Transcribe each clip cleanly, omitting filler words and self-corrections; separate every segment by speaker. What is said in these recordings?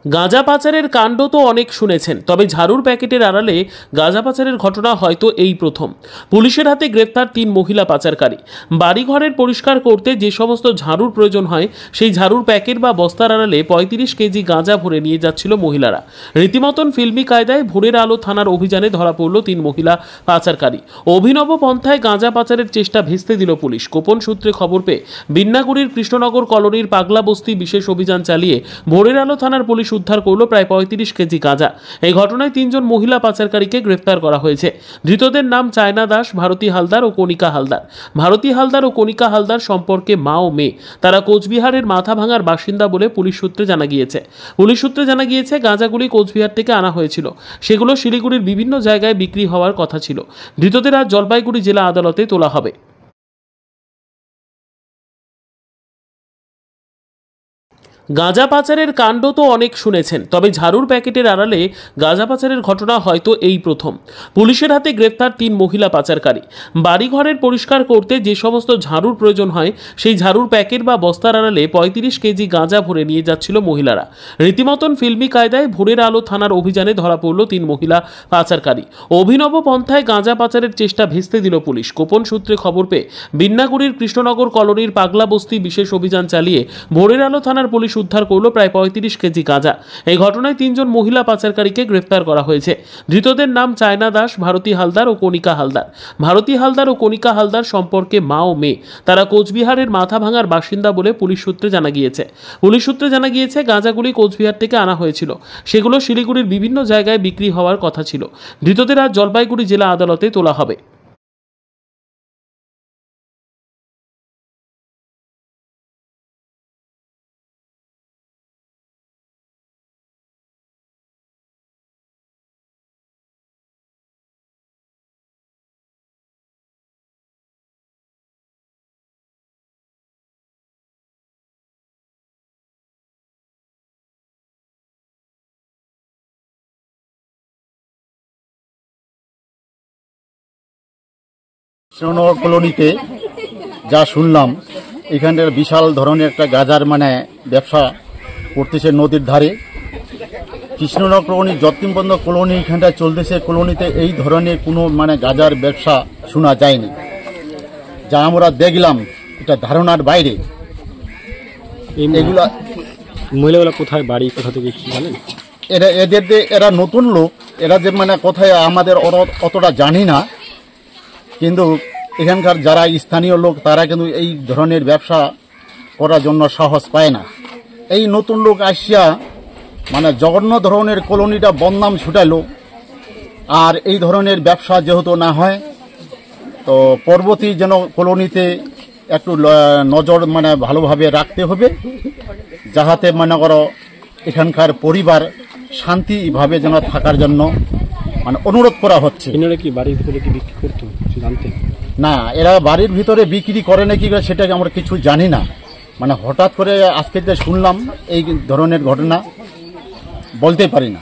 Speaker 1: গাঁজা পাচারের কাণ্ড তো অনেক শুনেছেন, তবে ঝাড়ুর প্যাকেটের আড়ালে গাঁজা পাচারের ঘটনা হয়তো এই প্রথম। পুলিশের হাতে গ্রেপ্তার 3 মহিলা পাচারকারী। বাড়িঘরের পরিষ্কার করতে যে সমস্ত ঝাড়ুর প্রয়োজন হয়, সেই ঝাড়ুর প্যাকেট বা বস্তার আড়ালে 35 কেজি গাঁজা ভরে নিয়ে যাচ্ছিল মহিলারা। রীতিমতন ফিল্মি কায়দায় ভোরের আলো থানার অভিযানে ধরা পড়ল 3 মহিলা পাচারকারী। অভিনব পন্থায় গাঁজা পাচারের চেষ্টা ভেস্তে দিল পুলিশ। গোপন সূত্রে খবর পেয়ে বিন্নাগুড়ির কৃষ্ণনগর কলোনির পাগলা বস্তি বিশেষ অভিযান চালিয়ে ভোরের আলো থানার পুলিশ উদ্ধার করলো প্রায় 35 কেজি গাঁজা। এই ঘটনায় 3 জন মহিলা পাচারকারীকে গ্রেফতার করা হয়েছে। ধৃতদের নাম চায়না দাস, ভারতী হালদার ও কণিকা হালদার। ভারতী হালদার ও কণিকা হালদার সম্পর্কে মা ও মেয়ে। তারা কোচবিহারের মাথাভাঙার বাসিন্দা বলে পুলিশ সূত্রে জানা গিয়েছে। গাঁজাগুলি কোচবিহার থেকে আনা হয়েছিল। সেগুলো শিলিগুড়ির বিভিন্ন জায়গায় বিক্রি হওয়ার কথা ছিল। ধৃতদের আজ জলপাইগুড়ি জেলা আদালতে তোলা হবে। গাঁজা পাচারের কাণ্ড তো অনেক শুনেছেন, তবে ঝাড়ুর প্যাকেটের আড়ালে গাঁজা পাচারের ঘটনা হয়তো এই প্রথম। পুলিশের হাতে গ্রেপ্তার 3 মহিলা পাচারকারী। বাড়িঘরের পরিষ্কার করতে যে সমস্ত ঝাড়ুর প্রয়োজন হয়, সেই ঝাড়ুর প্যাকেট বা বস্তার আড়ালে 35 কেজি গাঁজা ভরে নিয়ে যাচ্ছিল মহিলারা। রীতিমতন ফিল্মি কায়দায় ভোরের আলো থানার অভিযানে ধরা পড়ল 3 মহিলা পাচারকারী। অভিনব পন্থায় গাঁজা পাচারের চেষ্টা ভেস্তে দিল পুলিশ। গোপন সূত্রে খবর পেয়ে বিন্নাগুড়ির কৃষ্ণনগর কলোনির পাগলা বস্তি বিশেষ অভিযান চালিয়ে ভোরের আলো থানার পুলিশ উদ্ধার করলো প্রায় 35 কেজি গাঁজা। এই ঘটনায় 3 জন মহিলা পাচারকারীকে গ্রেফতার করা হয়েছে। ধৃতদের নাম চায়না দাস, ভারতী হালদার ও কণিকা হালদার। ভারতী হালদার ও কণিকা হালদার সম্পর্কে মা ও মেয়ে। তারা কোচবিহারের মাথাভাঙার বাসিন্দা বলে পুলিশ সূত্রে জানা গিয়েছে। গাঁজাগুলি কোচবিহার থেকে আনা হয়েছিল। সেগুলো শিলিগুড়ির বিভিন্ন জায়গায় বিক্রি হওয়ার কথা ছিল। ধৃতদের আজ জলপাইগুড়ি জেলা আদালতে তোলা হবে।
Speaker 2: কৃষ্ণনগর কলোনিতে যা শুনলাম, এখানটার বিশাল ধরনের একটা গাঁজার ব্যবসা করতেছে নদীর ধারে। কৃষ্ণনগর কলোনি যতীনবন্ধ কলোনি এখানটা চলতেছে। কলোনিতে এই ধরনের কোনো গাঁজার ব্যবসা শোনা যায়নি। যা আমরা দেখলাম এটা ধারণার বাইরে। এগুলা
Speaker 3: মহিলাগুলো কোথায় বাড়ি, কোথা থেকে কি জানেন?
Speaker 2: এরা নতুন লোক, এরা যে কোথায় আমাদের অতটা জানি না, কিন্তু এখানকার যারা স্থানীয় লোক তারা কিন্তু এই ধরনের ব্যবসা করার জন্য সাহস পায় না। এই নতুন লোক আসিয়া জঘন্য ধরনের কলোনিটা বদনাম ছুটাইলো। আর এই ধরনের ব্যবসা যেহেতু না হয়, তো পরবর্তী যেন কলোনিতে একটু নজর ভালোভাবে রাখতে হবে, যাহাতে এখানকার পরিবার শান্তিভাবে যেন থাকার জন্য অনুরোধ করা হচ্ছে।
Speaker 3: কি বাড়ির ভিতরে কি বিক্রি করতো জানতে?
Speaker 2: না, এরা বাড়ির ভিতরে বিক্রি করে নাকি সেটাকে আমরা কিছু জানি না। হঠাৎ করে আজকে যে শুনলাম এই ধরনের ঘটনা, বলতে পারি না।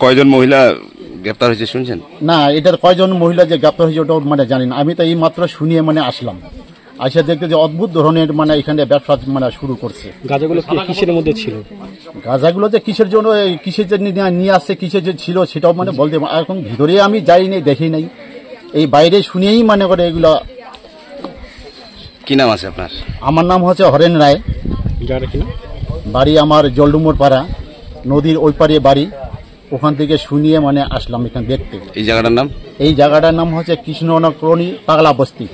Speaker 4: কয়জন মহিলা গ্রেপ্তার হয়েছে শুনছেন?
Speaker 2: না, এটার কয়জন মহিলা যে গ্রেপ্তার হয়েছে ওটাও জানি না। আমি তো এই মাত্র শুনিয়ে আসলাম। আইসা দেখতে যে অদ্ভুত ধরনের এখানে ব্যবসা শুরু করছে।
Speaker 3: গাঁজাগুলো কিসের মধ্যে ছিল?
Speaker 2: গাঁজাগুলো যে কিসের জন্য, কিসের যে নিয়ে আসছে, কিসের যে ছিল সেটাও বলতে, এখন ভিতরে আমি যাই নাই, দেখি নাই, এই বাইরে শুনিয়েই করে এগুলো।
Speaker 4: কি নাম আছে আপনার?
Speaker 2: আমার নাম হচ্ছে হরেন রায়। বাড়ি আমার জলডুমোর পাড়া, নদীর ওই পারে বাড়ি। ওখান থেকে শুনিয়ে আসলাম এখানে দেখতে।
Speaker 4: এই জায়গাটার নাম?
Speaker 2: এই জায়গাটার নাম হচ্ছে কৃষ্ণনগর কলোনি পাগলা বস্তি।